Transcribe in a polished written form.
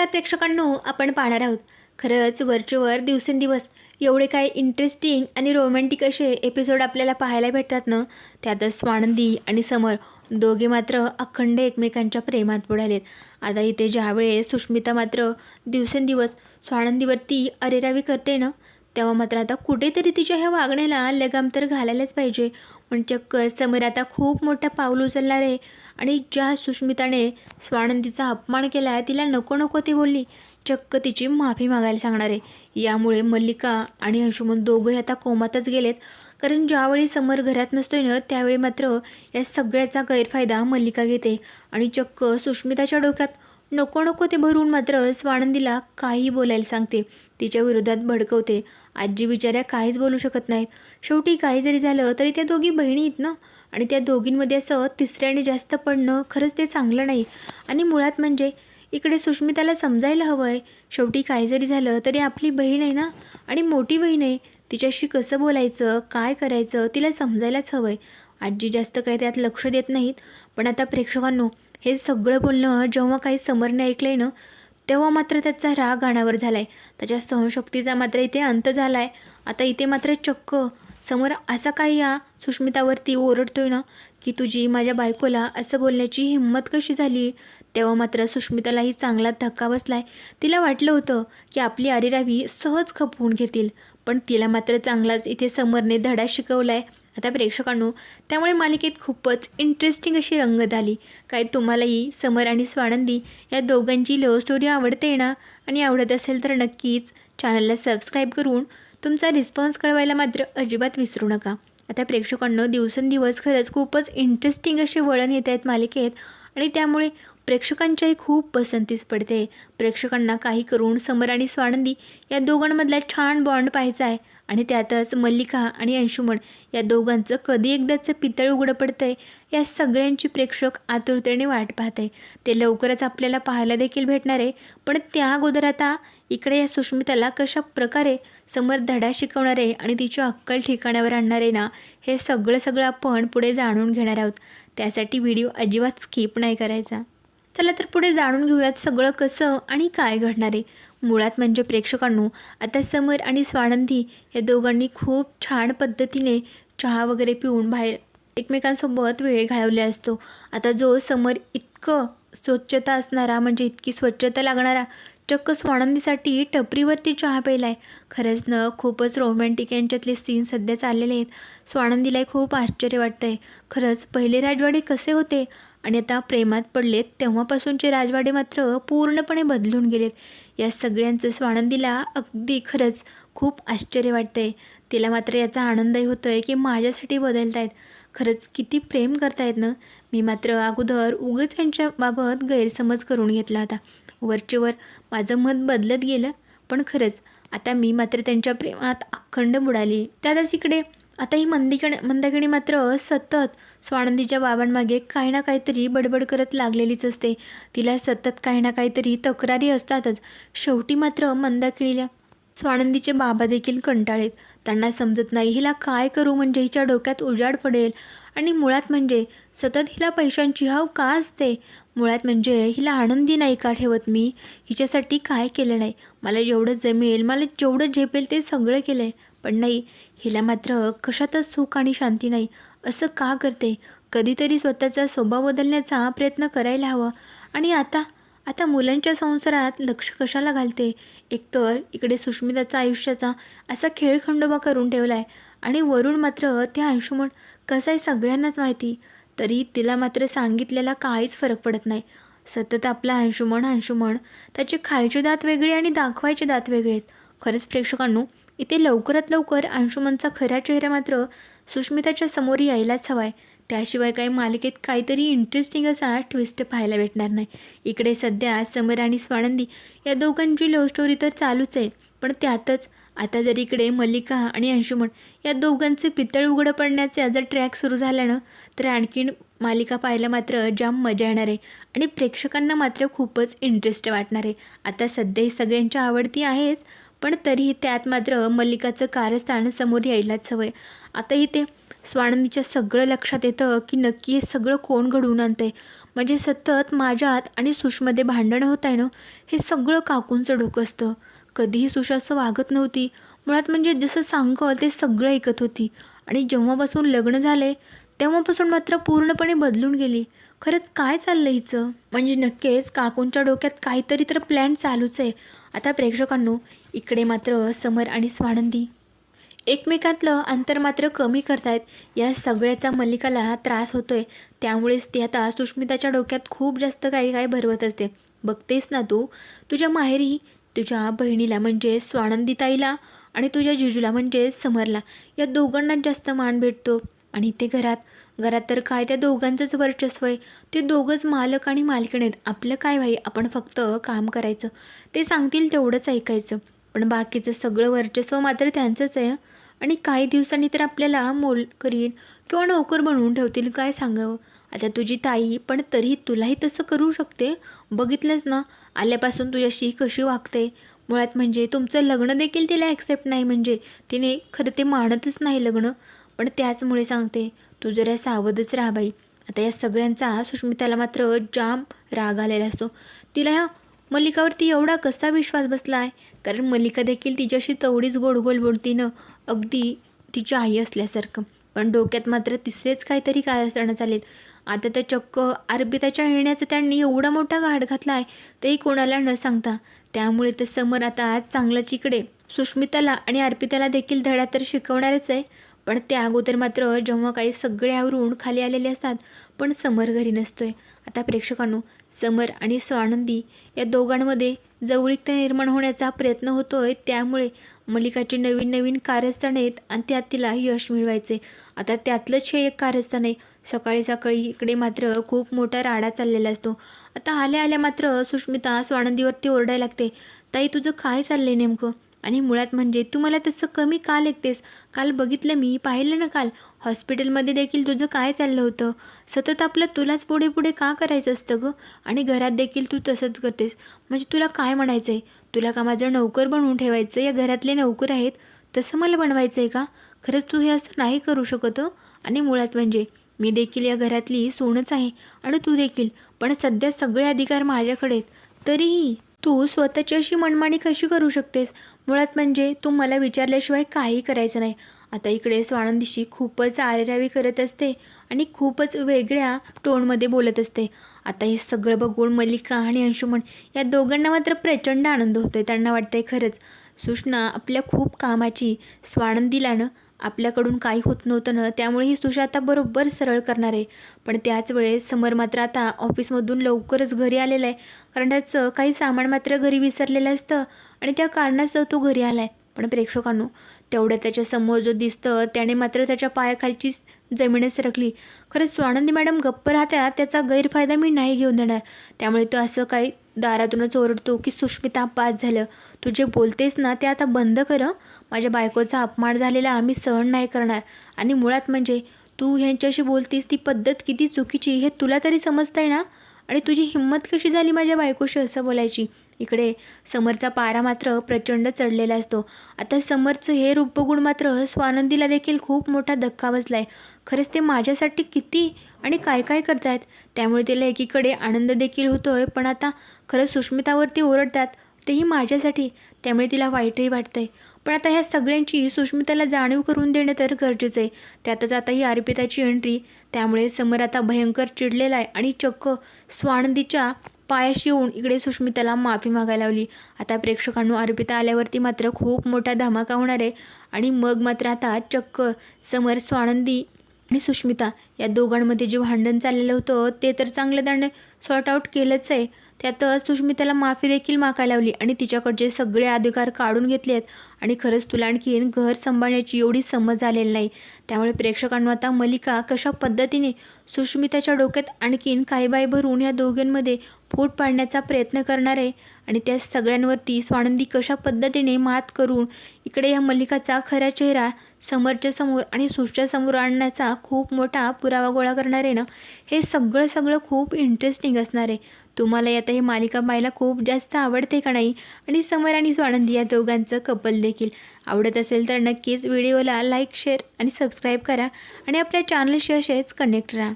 प्रेक्षकांनो, आपण पाहणार आहोत. खरंच वरचेवर दिवसेंदिवस एवढे काय इंटरेस्टिंग आणि रोमॅन्टिक असे एपिसोड आपल्याला पाहायला भेटतात ना. त्यातच स्वानंदी आणि समर दोघे मात्र अखंड एकमेकांच्या प्रेमात बुडालेत. आता इथे ज्यावेळेस सुष्मिता मात्र दिवसेंदिवस स्वानंदीवरती अरेरावी करते ना, तेव्हा मात्र आता कुठेतरी तिच्या ह्या वागण्याला लगाम तर घालायलाच पाहिजे. पण चक्क समर आता खूप मोठा पाऊल उचलणार आहे. आणि ज्या सुष्मिताने स्वानंदीचा अपमान केला आहे, तिला नको नको ती बोलली, चक्क तिची माफी मागायला सांगणार आहे. यामुळे मल्लिका आणि अंशुमन दोघंही आता कोमातच गेलेत. कारण ज्यावेळी समर घरात नसतोय ना, त्यावेळी मात्र या सगळ्याचा गैरफायदा मल्लिका घेते आणि चक्क सुष्मिताच्या डोक्यात नको नको ते भरून मात्र स्वानंदीला काही बोलायला सांगते, तिच्या विरोधात भडकवते. आजी बिचाऱ्या काहीच बोलू शकत नाहीत. शेवटी काही जरी झालं तरी त्या दोघी बहिणी आहेत ना, आणि त्या दोघींमध्ये असं तिसऱ्याने जास्त पडणं खरंच ते चांगलं नाही. आणि मुळात म्हणजे इकडे सुष्मिताला समजायला हवं आहे, शेवटी काही जरी झालं तरी आपली बहीण आहे ना, आणि मोठी बहीण आहे. तिच्याशी कसं बोलायचं, काय करायचं तिला समजायलाच हवं आहे. आजी जास्त काही त्यात लक्ष देत नाहीत. पण आता प्रेक्षकांनो, हे सगळं बोलणं जेव्हा काही समरने ऐकलं आहे ना, तेव्हा मात्र त्याचा राग अनावर झाला आहे. त्याच्या सहनशक्तीचा मात्र इथे अंत झाला आहे. आता इथे मात्र चक्क समोर असा काही या सुष्मितावरती ओरडतोय ना, की तुझी माझ्या बायकोला असं बोलण्याची हिंमत कशी झाली. तेव्हा मात्र सुष्मितालाही चांगला धक्का बसलाय. तिला वाटलं होतं की आपली अरेरावी सहज खपवून घेतील, पण तिला मात्र चांगलाच इथे समरने धडा शिकवलाय. आता प्रेक्षकांनो, त्यामुळे मालिकेत खूपच इंटरेस्टिंग अशी रंगत आली. काय तुम्हालाही समर आणि स्वानंदी या दोघांची लव्ह स्टोरी आवडते ना? आणि आवडत असेल तर नक्कीच चॅनलला सबस्क्राईब करून तुमचा रिस्पॉन्स कळवायला मात्र अजिबात विसरू नका. आता प्रेक्षकांनो, दिवसेंदिवस खरंच खूपच इंटरेस्टिंग असे वळण येत आहेत मालिकेत, आणि त्यामुळे प्रेक्षकांच्याही खूप पसंतीस पडते. प्रेक्षकांना काही करून समर आणि स्वानंदी या दोघांमधला छान बॉन्ड पाहायचा आहे. आणि त्यातच मल्लिका आणि अंशुमन या दोघांचं कधी एकदाचं पितळ उघडं पडतं आहे, या सगळ्यांची प्रेक्षक आतुरतेने वाट पाहत आहे. ते लवकरच आपल्याला पाहायला देखील भेटणार आहे. पण त्या अगोदर आता इकडे या सुष्मिताला कशा प्रकारे समर धडा शिकवणार आहे आणि तिची अक्कल ठिकाणावर आणणार आहे ना, हे सगळं आपण पुढे जाणून घेणार आहोत. त्यासाठी व्हिडिओ अजिबात स्किप नाही करायचा. चला तर पुढे जाणून घेऊयात सगळं कसं आणि काय घडणार आहे. मुळात म्हणजे प्रेक्षकांनो, आता समर आणि स्वानंदी या दोघांनी खूप छान पद्धतीने चहा वगैरे पिऊन बाहेर एकमेकांसोबत वेळ घालवला असतो. आता जो समर इतकं स्वच्छता असणारा, म्हणजे इतकी स्वच्छता लागणारा, चक्क स्वानंदीसाठी टपरीवरती चहा प्यायला आहे. खरंच ना, खूपच रोमॅन्टिक यांच्यातले सीन सध्या चाललेले आहेत. स्वानंदीलाही खूप आश्चर्य वाटतं आहे. खरंच पहिले राजवाडे कसे होते आणि आता प्रेमात पडलेत तेव्हापासूनचे राजवाडे मात्र पूर्णपणे बदलून गेलेत. या सगळ्यांचं स्वानंदीला अगदी खरंच खूप आश्चर्य वाटतं आहे. तिला मात्र याचा आनंदही होतो आहे की माझ्यासाठी बदलत आहेत. खरंच किती प्रेम करतायत ना. मी मात्र अगोदर उगाच यांच्याबाबत गैरसमज करून घेतला होता. वरचेवर माझं मत बदलत गेलं, पण खरंच आता मी मात्र त्यांच्या प्रेमात अखंड बुडाली. त्यातच इकडे आता ही मंदाकिनी मात्र सतत स्वानंदीच्या बाबांमागे काही ना काहीतरी बडबड करत लागलेलीच असते. तिला सतत काही ना काहीतरी तक्रारी असतातच. शेवटी मात्र मंदाकिनीला स्वानंदीचे बाबा देखील कंटाळेत. त्यांना समजत नाही हिला काय करू, म्हणजे हिच्या डोक्यात उजाड पडेल. आणि मुळात म्हणजे सतत हिला पैशांची हाव का असते. मुळात म्हणजे हिला आनंदी नाही का ठेवत मी. हिच्यासाठी काय केलं नाही. मला जेवढं जमेल, मला जेवढं झेपेल ते सगळं केलं आहे, पण नाही, हिला मात्र कशातच सुख आणि शांती नाही. असं का करते. कधीतरी स्वतःचा स्वभाव बदलण्याचा प्रयत्न करायला हवा. आणि आता आता मुलांच्या संसारात लक्ष कशाला घालते. एकतर इकडे सुष्मिताचा आयुष्याचा असा खेळखंडोबा करून ठेवला आहे, आणि वरून मात्र त्या अंशुमन कसं आहे सगळ्यांनाच माहिती, तरी तिला मात्र सांगितलेला काहीच फरक पडत नाही. सतत आपला अंशुमन त्याचे खायचे दात वेगळे आणि दाखवायचे दात वेगळे आहेत. खरंच प्रेक्षकांनो, इथे लवकरात लवकर अंशुमनचा खरा चेहरा मात्र सुष्मिताच्या समोर यायलाच हवा आहे. त्याशिवाय काही मालिकेत काहीतरी इंटरेस्टिंग असा ट्विस्ट पाहायला भेटणार नाही. इकडे सध्या समर आणि स्वानंदी या दोघांची लव्ह स्टोरी तर चालूच आहे, पण त्यातच आता जर इकडे मल्लिका आणि अंशुमन या दोघांचे पितळ उघडं पडण्याचे जर ट्रॅक सुरू झाल्यानं, तर आणखीन मालिका पाहायला मात्र जाम मजा येणार आहे. आणि प्रेक्षकांना मात्र खूपच इंटरेस्ट वाटणार आहे. आता सध्या ही सगळ्यांच्या आवडती आहेच, पण तरीही त्यात मात्र मल्लिकाचं कारस्थान समोर यायलाच हवं आहे. आता इथे स्वानंदीच्या सगळं लक्षात येतं की नक्की हे सगळं कोण घडवून आणतंय. म्हणजे सतत माझ्यात आणि सुषमध्ये भांडणं होत आहे ना, हे सगळं काकूंचं डोकं असतं. कधीही सुष असं वागत नव्हती. मुळात म्हणजे जसं सांगल ते सगळं ऐकत होती. आणि जेव्हापासून लग्न झाले तेव्हापासून मात्र पूर्णपणे बदलून गेली. खरंच काय चाललं हिचं? म्हणजे नक्कीच काकूंच्या डोक्यात काहीतरी तर प्लॅन चालूच आहे. आता प्रेक्षकांनो, इकडे मात्र समर आणि स्वानंदी एकमेकातलं अंतर मात्र कमी करतायत. या सगळ्याचा मल्लिकाला त्रास होतोय. त्यामुळेच ती आता सुष्मिताच्या डोक्यात खूप जास्त काही काही भरवत असते. बघतेस ना तू, तुझ्या माहेरी तुझ्या बहिणीला म्हणजे स्वानंदी ताईला आणि तुझ्या जिजूला म्हणजे समरला, या दोघांनाच जास्त मान भेटतो. आणि ते घरात घरात तर काय त्या दोघांचंच वर्चस्व आहे. ते दोघंच मालक आणि मालकीण आहेत. आपलं काय भाई, आपण फक्त काम करायचं, ते सांगतील तेवढंच ऐकायचं. पण बाकीचं सगळं वर्चस्व मात्र त्यांचंच आहे. आणि काही दिवसांनी तर आपल्याला मोलकरीण किंवा नोकर बनवून ठेवतील. काय सांगावं आता, तुझी ताई पण तरी तुलाही तसं करू शकते. बघितलंच ना आल्यापासून तुझ्याशी कशी वागते. मुळात म्हणजे तुमचं लग्न देखील तिला ॲक्सेप्ट नाही. म्हणजे तिने खरं ते मानतच नाही लग्न. पण त्याचमुळे सांगते, तू जरा सावधच राहा बाई. आता या सगळ्यांचा सुष्मिताला मात्र जाम राग आलेला असतो. तिला ह्या मल्लिकावरती एवढा कसा विश्वास बसला आहे. कारण मल्लिका देखील तिच्याशी तेवढीच गोडगोल बोलती ना, अगदी तिची आई असल्यासारखं. पण डोक्यात मात्र तिसरेच काहीतरी कारस्थानं चालेल. आता तर चक्क अर्पिताच्या येण्याचं त्यांनी एवढा मोठा घाट घातला आहे, तेही कोणाला न सांगता. त्यामुळे तर समर आता चांगलंच इकडे सुष्मिताला आणि अर्पिताला देखील धडा तर शिकवणारच आहे. पण त्या अगोदर मात्र जेव्हा काही सगळे आवरून खाली आलेले असतात, पण समर घरी नसतोय. आता प्रेक्षकांनो, समर आणि स्वानंदी या दोघांमध्ये जवळीकता निर्माण होण्याचा प्रयत्न होतोय. त्यामुळे मल्लिकाची नवीन नवीन कारस्थान आहेत आणि त्यात तिला यश मिळवायचे. आता त्यातलंच हे एक कारस्थान आहे. सकाळी सकाळी इकडे मात्र खूप मोठा राडा चाललेला असतो. आता आल्या आल्या मात्र सुष्मिता स्वानंदीवरती ओरडायला लागते, ताई तुझं काय चाललंय नेमकं? आणि मुळात म्हणजे तू मला तसं कमी का लेखतेस? काल बघितलं, मी पाहिलं ना, काल हॉस्पिटलमध्ये देखील तुझं काय चाललं होतं. सतत आपलं तुलाच पुढे पुढे का करायचं असतं गं? आणि घरात देखील तू तसंच करतेस. म्हणजे तुला काय म्हणायचं आहे? तुला का माझं नौकर बनवून ठेवायचं? या घरातले नौकर आहेत तसं मला बनवायचं आहे का? खरंच तू हे असं नाही करू शकत. आणि मुळात म्हणजे मी देखील या घरातली सूनच आहे आणि तू देखील. पण सध्या सगळे अधिकार माझ्याकडे आहेत. तरीही तू स्वतःची अशी मनमानी कशी करू शकतेस? मुळात म्हणजे तू मला विचारल्याशिवाय काही करायचं नाही. आता इकडे स्वानंदीशी खूपच आरेरावी करत असते आणि खूपच वेगळ्या टोनमध्ये बोलत असते. आता हे सगळं बघून मल्लिका आणि अंशुमन या दोघांना मात्र प्रचंड आनंद होतोय. त्यांना वाटतंय खरंच सुषना आपल्या खूप कामाची. स्वानंदीला ना आपल्याकडून काही होत नव्हतं ना, त्यामुळे ही सुषा आता बरोबर सरळ करणार आहे. पण त्याच वेळेस समर मात्र आता ऑफिसमधून लवकरच घरी आलेला आहे. कारण त्याचं काही सामान मात्र घरी विसरलेलं असतं आणि त्या कारणास्तव तो घरी आला आहे. पण प्रेक्षकांनो, तेवढ्या त्याच्यासमोर जो दिसतं त्याने मात्र त्याच्या पायाखालची जमीनच सरकली. खरंच स्वानंदी मॅडम गप्प राहत्या, त्याचा गैरफायदा मी नाही घेऊन देणार. त्यामुळे तो असं काही दारातूनच ओरडतो की सुष्मिता पास झालं, तू जे बोलतेस ना ते आता बंद कर. माझ्या बायकोचा अपमान झालेला आम्ही सहन नाही करणार. आणि मुळात म्हणजे तू ह्यांच्याशी बोलतीस ती पद्धत किती चुकीची हे तुला तरी समजतंय ना? आणि तुझी हिंमत कशी झाली माझ्या बायकोशी असं बोलायची? इकडे समरचा पारा मात्र प्रचंड चढलेला असतो. आता समरचं हे रूप बघून मात्र स्वानंदीला देखील खूप मोठा धक्का बसलाय. खरंच ते माझ्यासाठी किती आणि काय काय करतायत. त्यामुळे तिला एकीकडे आनंद देखील होतोय, पण आता खरंच सुष्मितावरती ओरडतात तेही माझ्यासाठी. त्यामुळे तिला वाईटही वाटतंय. पण आता ह्या सगळ्यांची सुष्मिताला जाणीव करून देणं तर गरजेचं आहे. त्यातच आता ही अर्पिताची एंट्री. त्यामुळे समर आता भयंकर चिडलेला आहे आणि चक्क स्वानंदीच्या पायाशी येऊन इकडे सुष्मिताला माफी मागायला लावली. आता प्रेक्षकांनो, अर्पिता आल्यावरती मात्र खूप मोठा धमाका होणार आहे. आणि मग मात्र आता चक्क समर, स्वानंदी आणि सुष्मिता या दोघांमध्ये जे भांडण चाललेलं होतं ते तर चांगलं त्याने सॉर्ट आऊट केलंच आहे. त्यातच सुष्मिताला माफी देखील मागायला लावली आणि तिच्याकडचे सगळे अधिकार काढून घेतले आहेत. आणि खरंच तुला आणखीन घर सांभाळण्याची एवढी समज आलेली नाही. त्यामुळे प्रेक्षकांना आता मल्लिका कशा पद्धतीने सुष्मिताच्या डोक्यात आणखीन काही बाई भरून या दोघांमध्ये फूट पाडण्याचा प्रयत्न करणार आहे आणि त्या सगळ्यांवरती स्वानंदी कशा पद्धतीने मात करून इकडे या मल्लिकाचा खरा चेहरा समरच्या समोर आणि सुशच्या समोर आणण्याचा खूप मोठा पुरावा गोळा करणार आहे ना, हे सगळं खूप इंटरेस्टिंग असणार आहे. तुम्हाला आता ही मालिका पाहायला खूप जास्त आवडते का नाही? आणि समर आणि स्वानंदी या दोघांचं कपल देखील आवडत असेल तर नक्कीच व्हिडिओला लाईक, शेअर आणि सबस्क्राईब करा आणि आपल्या चॅनलशी असेच कनेक्ट राहा.